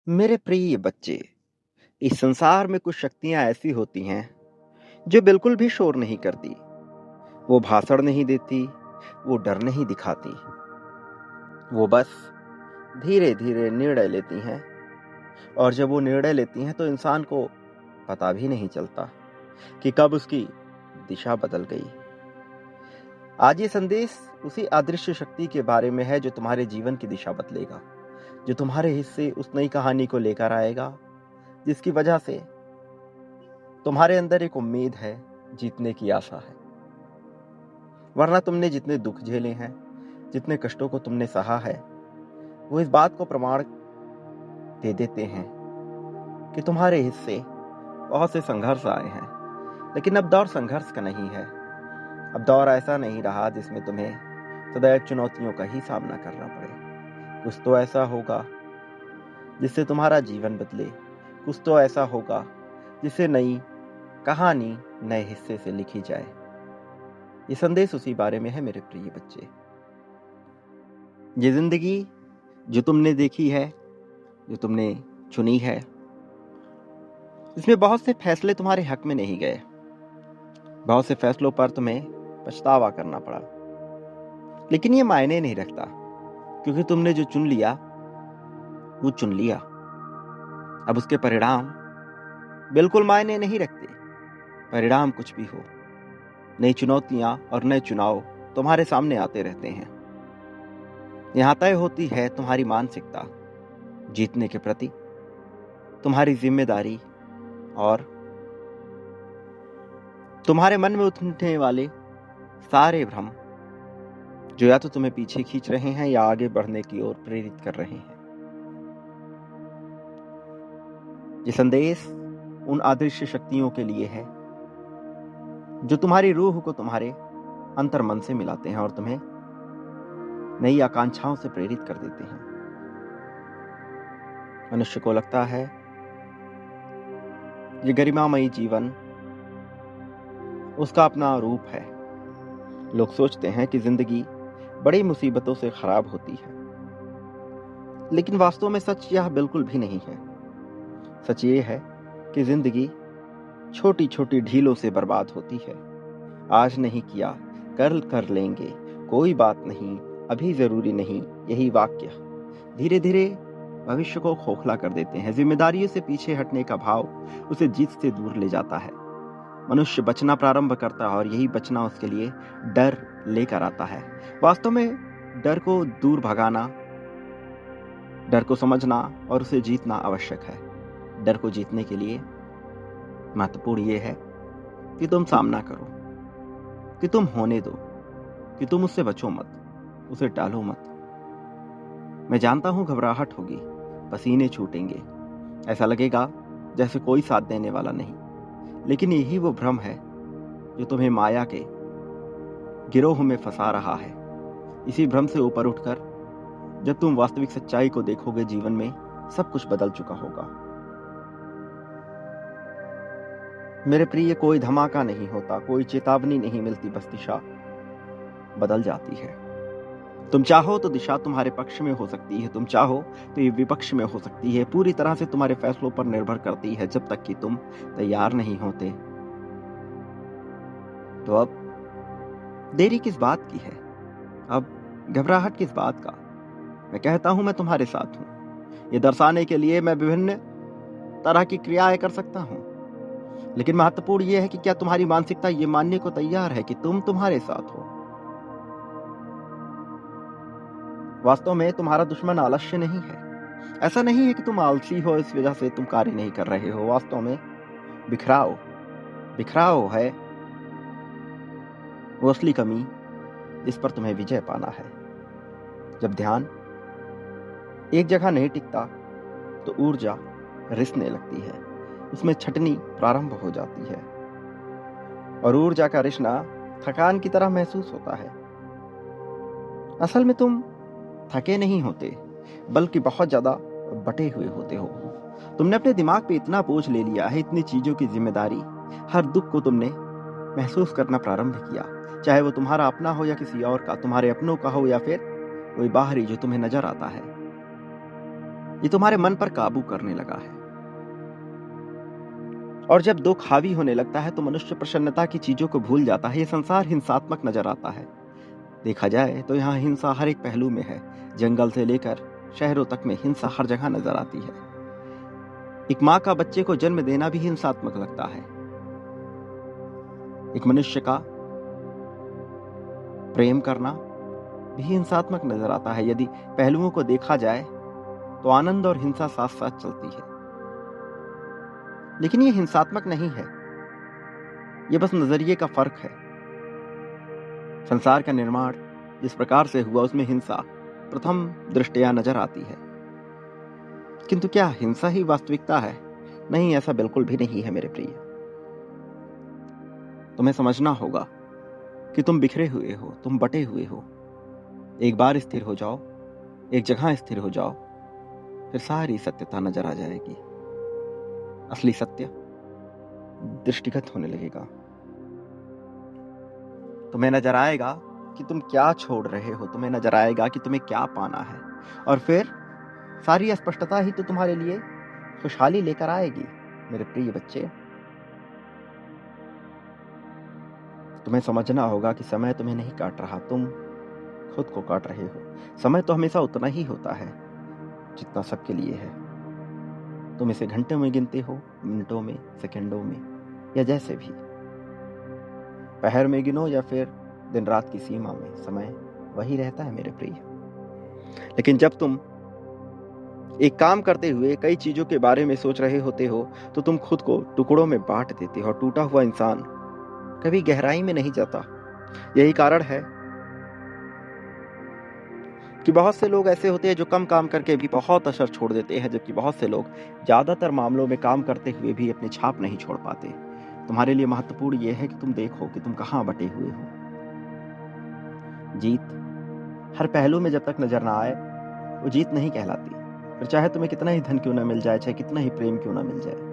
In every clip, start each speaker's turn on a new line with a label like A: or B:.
A: मेरे प्रिय बच्चे, इस संसार में कुछ शक्तियां ऐसी होती हैं जो बिल्कुल भी शोर नहीं करती। वो भाषण नहीं देती, वो डर नहीं दिखाती। वो बस धीरे धीरे निर्णय लेती हैं, और जब वो निर्णय लेती हैं तो इंसान को पता भी नहीं चलता कि कब उसकी दिशा बदल गई। आज ये संदेश उसी अदृश्य शक्ति के बारे में है जो तुम्हारे जीवन की दिशा बदलेगा, जो तुम्हारे हिस्से उस नई कहानी को लेकर आएगा जिसकी वजह से तुम्हारे अंदर एक उम्मीद है, जीतने की आशा है। वरना तुमने जितने दुख झेले हैं, जितने कष्टों को तुमने सहा है, वो इस बात को प्रमाण दे देते हैं कि तुम्हारे हिस्से बहुत से संघर्ष आए हैं। लेकिन अब दौर संघर्ष का नहीं है। अब दौर ऐसा नहीं रहा जिसमें तुम्हें सदैव चुनौतियों का ही सामना करना पड़े। कुछ तो ऐसा होगा जिससे तुम्हारा जीवन बदले। कुछ तो ऐसा होगा जिससे नई कहानी नए हिस्से से लिखी जाए। ये संदेश उसी बारे में है मेरे प्रिय बच्चे। ये जिंदगी जो तुमने देखी है, जो तुमने चुनी है, इसमें बहुत से फैसले तुम्हारे हक में नहीं गए। बहुत से फैसलों पर तुम्हें पछतावा करना पड़ा। लेकिन ये मायने नहीं रखता, क्योंकि तुमने जो चुन लिया वो चुन लिया। अब उसके परिणाम बिल्कुल मायने नहीं रखते। परिणाम कुछ भी हो, नई चुनौतियां और नए चुनाव तुम्हारे सामने आते रहते हैं। यहां तय होती है तुम्हारी मानसिकता जीतने के प्रति, तुम्हारी जिम्मेदारी और तुम्हारे मन में उठने वाले सारे भ्रम जो या तो तुम्हें पीछे खींच रहे हैं या आगे बढ़ने की ओर प्रेरित कर रहे हैं। ये संदेश उन अदृश्य शक्तियों के लिए है जो तुम्हारी रूह को तुम्हारे अंतर मन से मिलाते हैं और तुम्हें नई आकांक्षाओं से प्रेरित कर देते हैं। मनुष्य को लगता है ये गरिमामयी जीवन उसका अपना रूप है। लोग सोचते हैं कि जिंदगी बड़ी मुसीबतों से खराब होती है, लेकिन वास्तव में सच यह बिल्कुल भी नहीं है। सच ये है कि जिंदगी छोटी छोटी ढीलों से बर्बाद होती है। आज नहीं किया कल कर लेंगे, कोई बात नहीं, अभी जरूरी नहीं, यही वाक्य धीरे धीरे भविष्य को खोखला कर देते हैं। जिम्मेदारियों से पीछे हटने का भाव उसे जीत से दूर ले जाता है। मनुष्य बचना प्रारंभ करता है और यही बचना उसके लिए डर लेकर आता है। वास्तव में डर को दूर भगाना, डर को समझना और उसे जीतना आवश्यक है। डर को जीतने के लिए महत्वपूर्ण यह है कि तुम सामना करो, कि तुम होने दो, कि तुम उससे बचो मत, उसे टालो मत। मैं जानता हूं घबराहट होगी, पसीने छूटेंगे, ऐसा लगेगा जैसे कोई साथ देने वाला नहीं। लेकिन यही वो भ्रम है जो तुम्हें माया के गिरोह में फंसा रहा है। इसी भ्रम से ऊपर उठकर जब तुम वास्तविक सच्चाई को देखोगे, जीवन में सब कुछ बदल चुका होगा। मेरे प्रिय, कोई धमाका नहीं होता, कोई चेतावनी नहीं मिलती, बस दिशा बदल जाती है। तुम चाहो तो दिशा तुम्हारे पक्ष में हो सकती है, तुम चाहो तो ये विपक्ष में हो सकती है। पूरी तरह से तुम्हारे फैसलों पर निर्भर करती है, जब तक कि तुम तैयार नहीं होते। तो अब देरी किस बात की है? अब घबराहट किस बात का? मैं कहता हूं मैं तुम्हारे साथ हूं। ये दर्शाने के लिए मैं विभिन्न तरह की क्रियाएं कर सकता हूं, लेकिन महत्वपूर्ण यह है कि क्या तुम्हारी मानसिकता ये मानने को तैयार है कि तुम तुम्हारे साथ हो। वास्तव में तुम्हारा दुश्मन आलस्य नहीं है। ऐसा नहीं है कि तुम आलसी हो, इस वजह से तुम कार्य नहीं कर रहे हो। वास्तव में बिखराव बिखराव है वो असली कमी जिस पर तुम्हें विजय पाना है। जब ध्यान एक जगह नहीं टिकता तो ऊर्जा रिसने लगती है, उसमें छटनी प्रारंभ हो जाती है, और ऊर्जा का रिसना थकान की तरह महसूस होता है। असल में तुम थके नहीं होते, बल्कि बहुत ज्यादा बटे हुए होते हो। तुमने अपने दिमाग पे इतना बोझ ले लिया है, इतनी चीजों की जिम्मेदारी, हर दुख को तुमने महसूस करना प्रारंभ किया, चाहे वो तुम्हारा अपना हो या किसी और का, तुम्हारे अपनों का हो या फिर कोई बाहरी जो तुम्हें नजर आता है। ये तुम्हारे मन पर काबू करने लगा है। और जब दुख हावी होने लगता है तो मनुष्य प्रसन्नता की चीजों को भूल जाता है। ये संसार हिंसात्मक नजर आता है। देखा जाए तो यहाँ हिंसा हर एक पहलू में है। जंगल से लेकर शहरों तक में हिंसा हर जगह नजर आती है। एक माँ का बच्चे को जन्म देना भी हिंसात्मक लगता है। एक मनुष्य का प्रेम करना भी हिंसात्मक नजर आता है। यदि पहलुओं को देखा जाए तो आनंद और हिंसा साथ साथ चलती है, लेकिन ये हिंसात्मक नहीं है। ये बस नजरिए का फर्क है। संसार का निर्माण जिस प्रकार से हुआ उसमें हिंसा प्रथम दृष्टया नजर आती है, किंतु क्या हिंसा ही वास्तविकता है? नहीं, ऐसा बिल्कुल भी नहीं है मेरे प्रिय। तुम्हें समझना होगा कि तुम बिखरे हुए हो, तुम बटे हुए हो। एक बार स्थिर हो जाओ, एक जगह स्थिर हो जाओ, फिर सारी सत्यता नजर आ जाएगी। असली सत्य दृष्टिगत होने लगेगा। तुम्हें नजर आएगा कि तुम क्या छोड़ रहे हो, तुम्हें नजर आएगा कि तुम्हें क्या पाना है, और फिर सारी स्पष्टता ही तो तुम्हारे लिए खुशहाली लेकर आएगी मेरे प्रिय बच्चे। तुम्हें समझना होगा कि समय तुम्हें नहीं काट रहा, तुम खुद को काट रहे हो। समय तो हमेशा उतना ही होता है जितना सबके लिए है। तुम इसे घंटे में गिनते हो, मिनटों में, सेकंडों में, या जैसे भी। पहर में गिनो या फिर दिन रात की सीमा में, समय वही रहता है मेरे प्रिय। लेकिन जब तुम एक काम करते हुए कई चीजों के बारे में सोच रहे होते हो तो तुम खुद को टुकड़ों में बांट देते हो। टूटा हुआ इंसान कभी गहराई में नहीं जाता। यही कारण है कि बहुत से लोग ऐसे होते हैं जो कम काम करके भी बहुत असर छोड़ देते हैं, जबकि बहुत से लोग ज्यादातर मामलों में काम करते हुए भी अपनी छाप नहीं छोड़ पाते। तुम्हारे लिए महत्वपूर्ण यह है कि तुम देखो कि तुम कहां बटे हुए हो। जीत हर पहलू में जब तक नजर ना आए वो जीत नहीं कहलाती। फिर चाहे तुम्हें कितना ही धन क्यों ना मिल जाए, चाहे कितना ही प्रेम क्यों ना मिल जाए,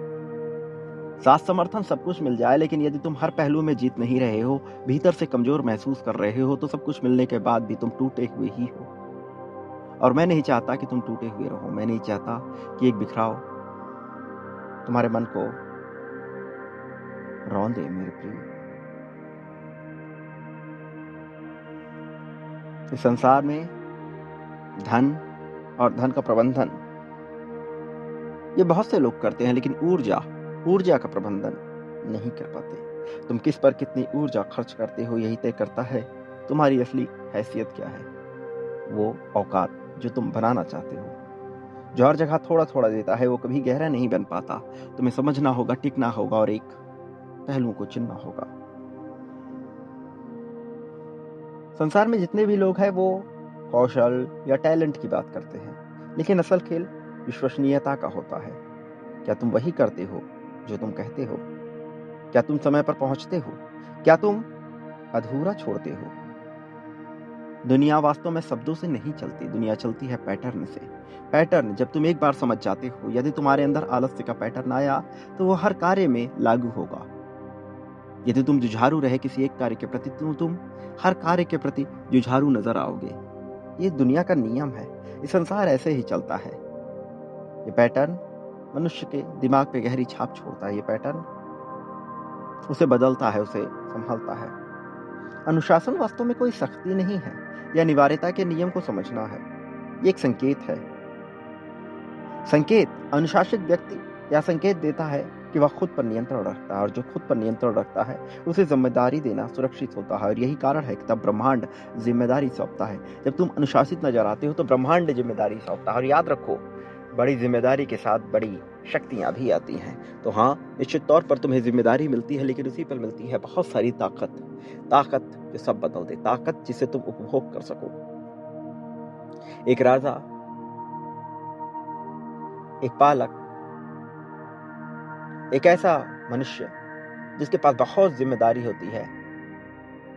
A: साथ समर्थन सब कुछ मिल जाए, लेकिन यदि तुम हर पहलू में जीत नहीं रहे हो, भीतर से कमजोर महसूस कर रहे हो, तो सब कुछ मिलने के बाद भी तुम टूटे हुए ही हो। और मैं नहीं चाहता कि तुम टूटे हुए रहो। मैं नहीं चाहता कि एक बिखराव तुम्हारे मन को रौंदे मेरे प्रिय। इस संसार में धन और धन का प्रबंधन ये बहुत से लोग करते हैं, लेकिन ऊर्जा का प्रबंधन नहीं कर पाते। तुम किस पर कितनी ऊर्जा खर्च करते हो यही तय करता है तुम्हारी असली हैसियत क्या है। वो औकात जो तुम बनाना चाहते हो, जो हर जगह थोड़ा थोड़ा देता है, वो कभी गहरा नहीं बन पाता। तुम्हें समझना होगा, टिकना होगा और एक पहलू को चुनना होगा। संसार में जितने भी लोग हैं वो कौशल या टैलेंट की बात करते हैं, लेकिन असल खेल विश्वसनीयता का होता है। क्या तुम वही करते हो जो तुम कहते हो? क्या तुम समय पर पहुंचते हो? क्या तुम अधूरा छोड़ते हो? दुनिया वास्तव में शब्दों से नहीं चलती, दुनिया चलती है पैटर्न से। पैटर्न जब तुम एक बार समझ जाते हो, यदि तुम्हारे अंदर आलस्य का पैटर्न आया तो वो हर कार्य में लागू होगा। यदि तुम जुझारू रहे किसी एक कार्य के प्रति, तो तुम हर कार्य के प्रति जुझारू नजर आओगे। ये दुनिया का नियम है। ये संसार ऐसे ही चलता है। ये पैटर्न मनुष्य के दिमाग पे गहरी छाप छोड़ता है। ये पैटर्न उसे बदलता है, उसे संभालता है। अनुशासन वास्तव में कोई सख्ती नहीं है, यह अनिवार्यता के नियम को समझना है। ये एक संकेत है। संकेत अनुशासित व्यक्ति यह संकेत देता है कि वह खुद पर नियंत्रण रखता है, और जो खुद पर नियंत्रण रखता है उसे जिम्मेदारी देना सुरक्षित होता है। और यही कारण है कि तब ब्रह्मांड जिम्मेदारी सौंपता है। जब तुम अनुशासित नजर आते हो तो ब्रह्मांड जिम्मेदारी सौंपता है। और याद रखो, बड़ी जिम्मेदारी के साथ बड़ी शक्तियां भी आती हैं। तो हाँ, निश्चित तौर पर तुम्हें जिम्मेदारी मिलती है, लेकिन उसी पर मिलती है बहुत सारी ताकत जो सब बदल दे, ताकत जिसे तुम उपभोग कर सको। एक राजा, एक पालक, एक ऐसा मनुष्य जिसके पास बहुत जिम्मेदारी होती है,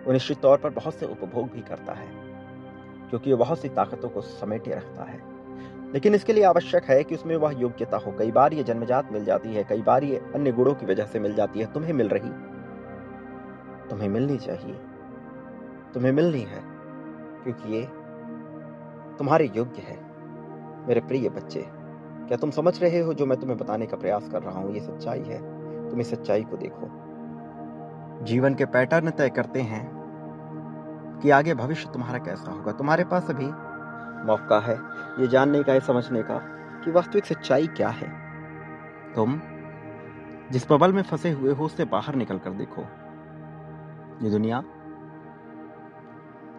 A: वो निश्चित तौर पर बहुत से उपभोग भी करता है, क्योंकि वो बहुत सी ताकतों को समेटे रखता है। लेकिन इसके लिए आवश्यक है कि उसमें वह योग्यता हो। कई बार ये जन्मजात मिल जाती है, कई बार ये अन्य गुणों की वजह से मिल जाती है। तुम्हें मिल रही, तुम्हें मिलनी चाहिए, तुम्हें मिलनी है, क्योंकि ये तुम्हारे योग्य है मेरे प्रिय बच्चे। क्या तुम समझ रहे हो जो मैं तुम्हें बताने का प्रयास कर रहा हूं? ये सच्चाई है। तुम इस सच्चाई को देखो। जीवन के पैटर्न तय करते हैं कि आगे भविष्य तुम्हारा कैसा होगा। तुम्हारे पास अभी मौका है ये जानने का, ये समझने का कि वास्तविक सच्चाई क्या है। तुम जिस बबल में फंसे हुए हो उससे बाहर निकल कर देखो। ये दुनिया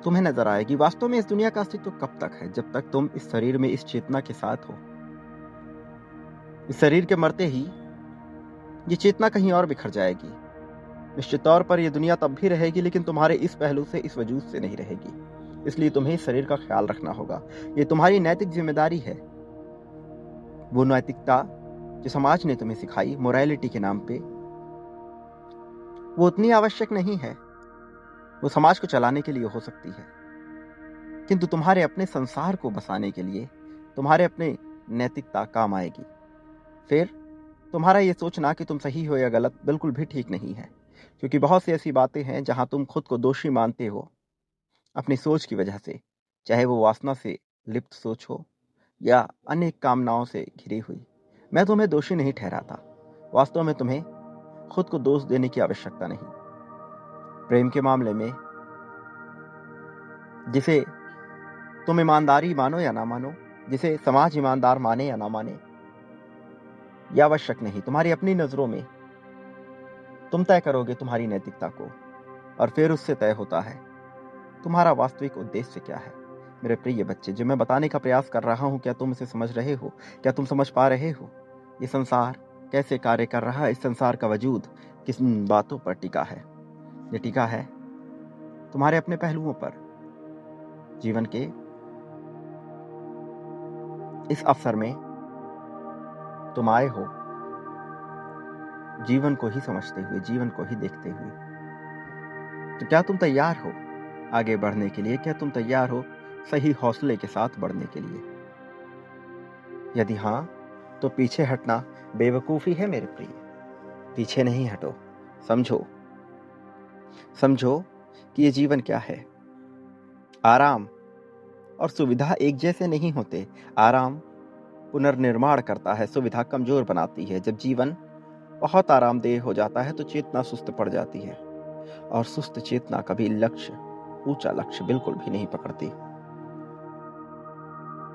A: तुम्हें नजर आएगी। वास्तव में इस दुनिया का अस्तित्व कब तक है? जब तक तुम इस शरीर में इस चेतना के साथ हो। इस शरीर के मरते ही ये चेतना कहीं और बिखर जाएगी। निश्चित तौर पर यह दुनिया तब भी रहेगी, लेकिन तुम्हारे इस पहलू से, इस वजूद से नहीं रहेगी। इसलिए तुम्हें इस शरीर का ख्याल रखना होगा। ये तुम्हारी नैतिक जिम्मेदारी है। वो नैतिकता जो समाज ने तुम्हें सिखाई मोरालिटी के नाम पे, वो उतनी आवश्यक नहीं है। वो समाज को चलाने के लिए हो सकती है, किंतु तुम्हारे अपने संसार को बसाने के लिए तुम्हारे अपने नैतिकता काम आएगी। फिर तुम्हारा ये सोचना कि तुम सही हो या गलत बिल्कुल भी ठीक नहीं है, क्योंकि बहुत सी ऐसी बातें हैं जहां तुम खुद को दोषी मानते हो अपनी सोच की वजह से, चाहे वो वासना से लिप्त सोच हो या अनेक कामनाओं से घिरी हुई। मैं तुम्हें दोषी नहीं ठहराता। वास्तव में तुम्हें खुद को दोष देने की आवश्यकता नहीं। प्रेम के मामले में जिसे तुम ईमानदारी मानो या ना मानो, जिसे समाज ईमानदार माने या ना माने, यह आवश्यक नहीं। तुम्हारी अपनी नजरों में तुम तय करोगे तुम्हारी नैतिकता को, और फिर उससे तय होता है तुम्हारा वास्तविक उद्देश्य क्या है। मेरे प्रिय बच्चे, जो मैं बताने का प्रयास कर रहा हूं, क्या तुम इसे समझ रहे हो? क्या तुम समझ पा रहे हो ये संसार कैसे कार्य कर रहा है? इस संसार का वजूद किन बातों पर टिका है? ये टिका है तुम्हारे अपने पहलुओं पर। जीवन के इस अवसर में तुम आए हो जीवन को ही समझते हुए, जीवन को ही देखते हुए। तो क्या तुम तैयार हो आगे बढ़ने के लिए? क्या तुम तैयार हो सही हौसले के साथ बढ़ने के लिए? यदि हां, तो पीछे हटना बेवकूफी है मेरे प्रिय। पीछे नहीं हटो। समझो समझो कि ये जीवन क्या है। आराम और सुविधा एक जैसे नहीं होते। आराम पुनर्निर्माण करता है, सुविधा कमजोर बनाती है। जब जीवन बहुत आरामदेह हो जाता है तो चेतना सुस्त पड़ जाती है, और सुस्त चेतना कभी लक्ष्य, ऊंचा लक्ष्य बिल्कुल भी नहीं पकड़ती।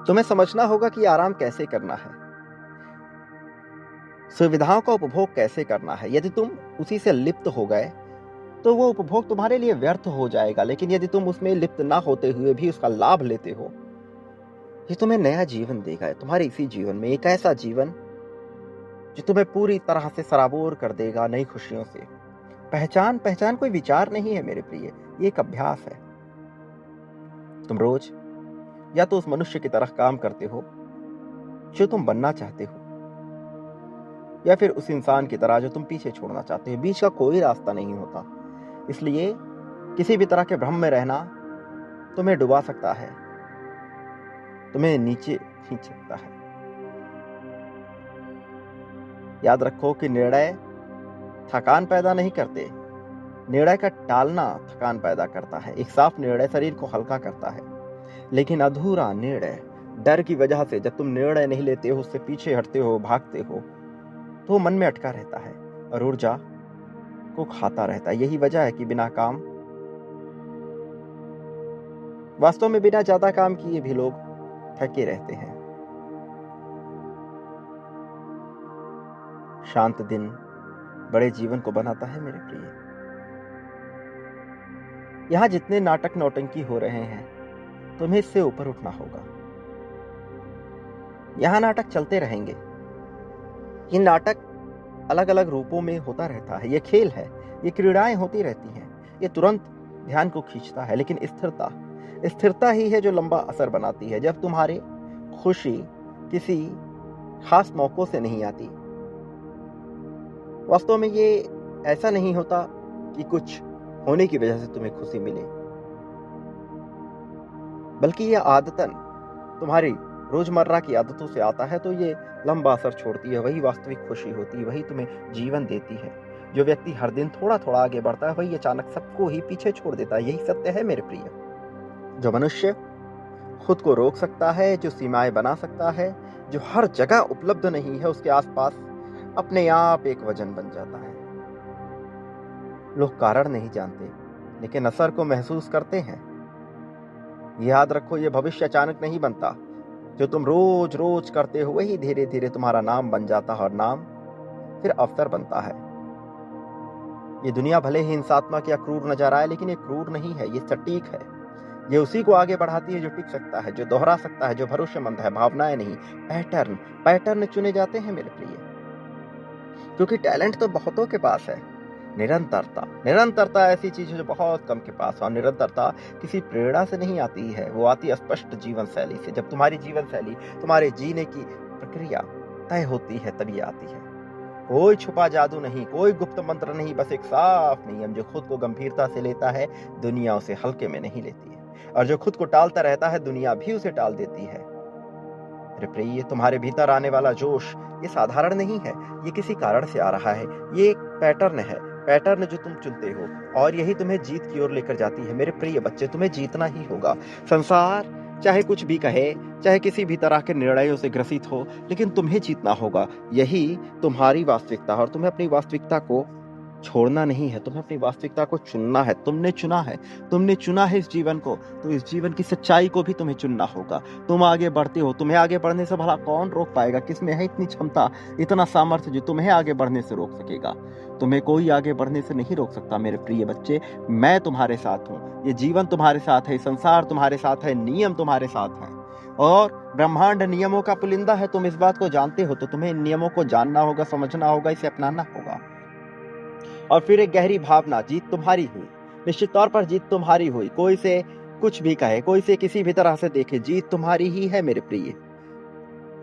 A: तुम्हें समझना होगा कि आराम कैसे करना है, सुविधाओं का उपभोग कैसे करना है। यदि तुम उसी से लिप्त हो गए तो वो उपभोग तुम्हारे लिए व्यर्थ हो जाएगा, लेकिन यदि तुम उसमें लिप्त ना होते हुए भी उसका लाभ लेते हो, ये तुम्हें नया जीवन देगा। तुम्हारे इसी जीवन में एक ऐसा जीवन जो तुम्हें पूरी तरह से सराबोर कर देगा नई खुशियों से। पहचान कोई विचार नहीं है मेरे प्रिय, ये एक अभ्यास है। तुम रोज या तो उस मनुष्य की तरह काम करते हो जो तुम बनना चाहते हो, या फिर उस इंसान की तरह जो तुम पीछे छोड़ना चाहते हो। बीच का कोई रास्ता नहीं होता। इसलिए किसी भी तरह के भ्रम में रहना तुम्हें डुबा सकता है, तुम्हें नीचे खींच सकता है। याद रखो कि निर्णय थकान पैदा नहीं करते, निर्णय का टालना थकान पैदा करता है। एक साफ निर्णय शरीर को हल्का करता है, लेकिन अधूरा निर्णय डर की वजह से, जब तुम निर्णय नहीं लेते हो, उससे पीछे हटते हो, भागते हो, तो मन में अटका रहता है और ऊर्जा को खाता रहता है। यही वजह है कि बिना काम, वास्तव में बिना ज्यादा काम किए भी लोग थके रहते हैं। शांत दिन बड़े जीवन को बनाता है मेरे प्रिय। यहां जितने नाटक नौटंकी हो रहे हैं, तुम्हें इससे ऊपर उठना होगा। यहां नाटक चलते रहेंगे। ये नाटक अलग अलग रूपों में होता रहता है। ये खेल है, ये क्रीड़ाएं होती रहती हैं। ये तुरंत ध्यान को खींचता है, लेकिन स्थिरता ही है जो लंबा असर बनाती है। जब तुम्हारी खुशी किसी खास मौकों से नहीं आती, वास्तव में ये ऐसा नहीं होता कि कुछ होने की वजह से तुम्हें खुशी मिले, बल्कि ये आदतन तुम्हारी रोजमर्रा की आदतों से आता है, तो ये लंबा असर छोड़ती है। वही वास्तविक खुशी होती है, वही तुम्हें जीवन देती है। जो व्यक्ति हर दिन थोड़ा थोड़ा आगे बढ़ता है, वही अचानक सबको ही पीछे छोड़ देता है। यही सत्य है मेरे प्रिय। जो मनुष्य खुद को रोक सकता है, जो सीमाएं बना सकता है, जो हर जगह उपलब्ध नहीं है, उसके आसपास अपने आप एक वजन बन जाता है। लोग कारण नहीं जानते, लेकिन असर को महसूस करते हैं। याद रखो, ये भविष्य अचानक नहीं बनता। जो तुम रोज रोज करते हो वही धीरे धीरे तुम्हारा नाम बन जाता है, और नाम फिर अवसर बनता है। ये दुनिया भले ही हिंसात्मक या क्रूर नजर आए, लेकिन ये क्रूर नहीं है, ये सटीक है। ये उसी को आगे बढ़ाती है जो टिक सकता है, जो दोहरा सकता है, जो भरोसेमंद है। भावनाएं नहीं, पैटर्न पैटर्न चुने जाते हैं मेरे प्रिय। क्योंकि टैलेंट तो बहुतों के पास है। निरंतरता निरंतरता ऐसी चीज है जो बहुत कम के पास है। और निरंतरता किसी प्रेरणा से नहीं आती है, वो आती है स्पष्ट जीवन शैली से। जब तुम्हारी जीवन शैली, तुम्हारे जीने की प्रक्रिया तय होती है, तभी आती है। कोई छुपा जादू नहीं, कोई गुप्त मंत्र नहीं, बस एक साफ नियम। जो खुद को गंभीरता से लेता है, दुनिया उसे हल्के में नहीं लेती है। और जो खुद को टालता रहता है, दुनिया भी उसे टाल देती है। मेरे प्रिय, तुम्हारे भीतर आने वाला जोश ये साधारण नहीं है, ये किसी कारण से आ रहा है। ये एक पैटर्न है, पैटर्न जो तुम चुनते हो, और यही तुम्हें जीत की ओर लेकर जाती है। मेरे प्रिय बच्चे, तुम्हें जीतना ही होगा। संसार चाहे कुछ भी कहे, चाहे किसी भी तरह के निर्णयों से ग्रसित हो, लेकिन तुम्हें जीतना होगा। यही तुम्हारी वास्तविकता है, और तुम्हें अपनी वास्तविकता को छोड़ना नहीं है, तुम्हें अपनी वास्तविकता को चुनना है। तुमने चुना है, तुमने चुना है इस जीवन को, तो इस जीवन की सच्चाई को भी तुम्हें चुनना होगा। तुम आगे बढ़ते हो, तुम्हें आगे बढ़ने से भला कौन रोक पाएगा? किसमें है इतनी क्षमता, इतना सामर्थ्य जो तुम्हें आगे बढ़ने से रोक सकेगा? तुम्हें कोई आगे बढ़ने से नहीं रोक सकता मेरे प्रिय बच्चे। मैं तुम्हारे साथ हूँ, ये जीवन तुम्हारे साथ है, संसार तुम्हारे साथ है, नियम तुम्हारे साथ है, और ब्रह्मांड नियमों का पुलिंदा है। तुम इस बात को जानते हो, तो तुम्हें इन नियमों को जानना होगा, समझना होगा, इसे अपनाना होगा। और फिर एक गहरी भावना, जीत तुम्हारी हुई, निश्चित तौर पर जीत तुम्हारी हुई। कोई से कुछ भी कहे, कोई से किसी भी तरह से देखे, जीत तुम्हारी ही है मेरे प्रिय।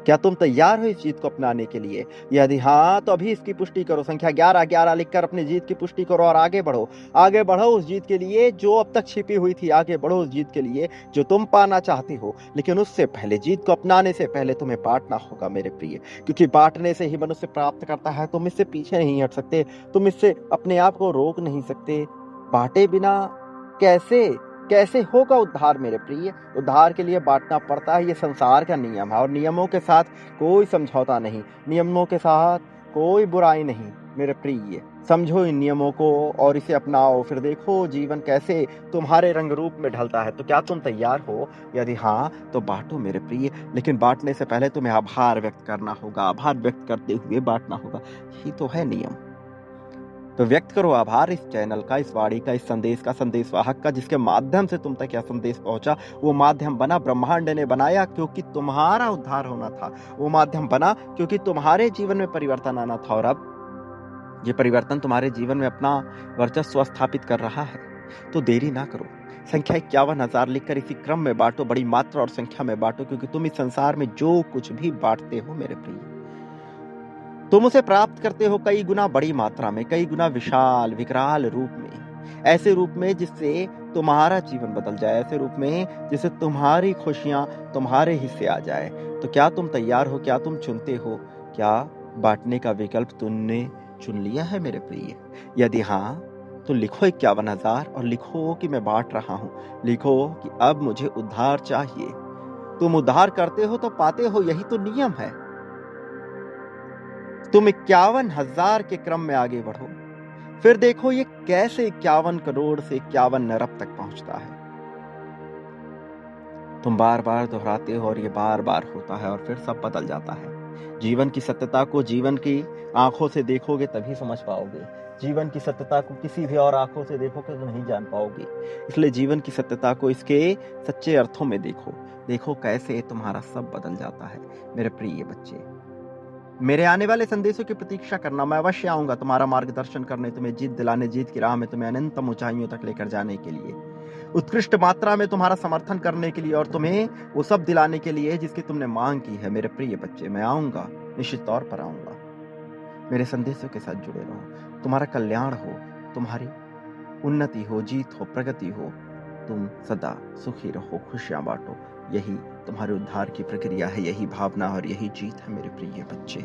A: क्या तुम तैयार हो इस जीत को अपनाने के लिए? यदि हाँ, तो अभी इसकी पुष्टि करो। संख्या 11 लिखकर अपनी जीत की पुष्टि करो और आगे बढ़ो। आगे बढ़ो उस जीत के लिए जो अब तक छिपी हुई थी। आगे बढ़ो उस जीत के लिए जो तुम पाना चाहती हो। लेकिन उससे पहले, जीत को अपनाने से पहले तुम्हें बांटना होगा मेरे प्रिय, क्योंकि बांटने से ही मनुष्य प्राप्त करता है। तुम इससे पीछे नहीं हट सकते, तुम इससे अपने आप को रोक नहीं सकते। बांटे बिना कैसे होगा उद्धार मेरे प्रिय? उद्धार के लिए बांटना पड़ता है, ये संसार का नियम है। और नियमों के साथ कोई समझौता नहीं, नियमों के साथ कोई बुराई नहीं मेरे प्रिय। समझो इन नियमों को और इसे अपनाओ, फिर देखो जीवन कैसे तुम्हारे रंग रूप में ढलता है। तो क्या तुम तैयार हो? यदि हाँ, तो बांटो मेरे प्रिय। लेकिन बांटने से पहले तुम्हें आभार व्यक्त करना होगा, आभार व्यक्त करते हुए बांटना होगा। यही तो है नियम। तो व्यक्त करो आभार इस चैनल का, इस वाणी का, इस संदेश का, संदेशवाहक का, जिसके माध्यम से तुम तक यह संदेश पहुंचा। वो माध्यम बना, ब्रह्मांड ने बनाया क्योंकि तुम्हारा उद्धार होना था। वो माध्यम बना क्योंकि तुम्हारे जीवन में परिवर्तन आना था। और अब ये परिवर्तन तुम्हारे जीवन में अपना वर्चस्व स्थापित कर रहा है। तो देरी ना करो, संख्या 51,000 लिखकर इसी क्रम में बांटो, बड़ी मात्रा और संख्या में बांटो, क्योंकि तुम इस संसार में जो कुछ भी बांटते हो मेरे प्रिय, तुम उसे प्राप्त करते हो कई गुना बड़ी मात्रा में, कई गुना विशाल विकराल रूप में। ऐसे रूप में जिससे तुम्हारा जीवन बदल जाए, ऐसे रूप में जिससे तुम्हारी खुशियां तुम्हारे हिस्से आ जाए। तो क्या तुम तैयार हो? क्या तुम चुनते हो? क्या बांटने का विकल्प तुमने चुन लिया है मेरे प्रिय? यदि हाँ, तो लिखो 51,000 और लिखो कि मैं बांट रहा हूं। लिखो कि अब मुझे उद्धार चाहिए। तुम उद्धार करते हो तो पाते हो, यही तो नियम है। तुम 51,000 के क्रम में आगे बढ़ो, फिर देखो ये कैसे 51 करोड़ से 51 अरब तक पहुंचता है। तुम बार बार दोहराते हो और ये बार बार होता है, और फिर सब बदल जाता है। जीवन की सत्यता को जीवन की आंखों से देखोगे तभी समझ पाओगे। जीवन की सत्यता को किसी भी और आंखों से देखोगे तो नहीं जान पाओगे। इसलिए जीवन की सत्यता को इसके सच्चे अर्थों में देखो कैसे तुम्हारा सब बदल जाता है मेरे प्रिय बच्चे। मेरे आने वाले संदेशों की प्रतीक्षा करना, मैं अवश्य आऊंगा तुम्हारा मार्गदर्शन करने, तुम्हें जीत दिलाने, जीत की राह में तुम्हें अनंतम ऊंचाइयों तक लेकर जाने के लिए, उत्कृष्ट मात्रा में तुम्हारा समर्थन करने के लिए, और तुम्हें वो सब दिलाने के लिए जिसकी तुमने मांग की है मेरे प्रिय बच्चे। मैं आऊंगा, निश्चित तौर पर आऊंगा। मेरे संदेशों के साथ जुड़े रहो। तुम्हारा कल्याण हो, तुम्हारी उन्नति हो, जीत हो, प्रगति हो। तुम सदा सुखी रहो, खुशियां बांटो। यही तुम्हारे उद्धार की प्रक्रिया है, यही भावना और यही जीत है मेरे प्रिय बच्चे।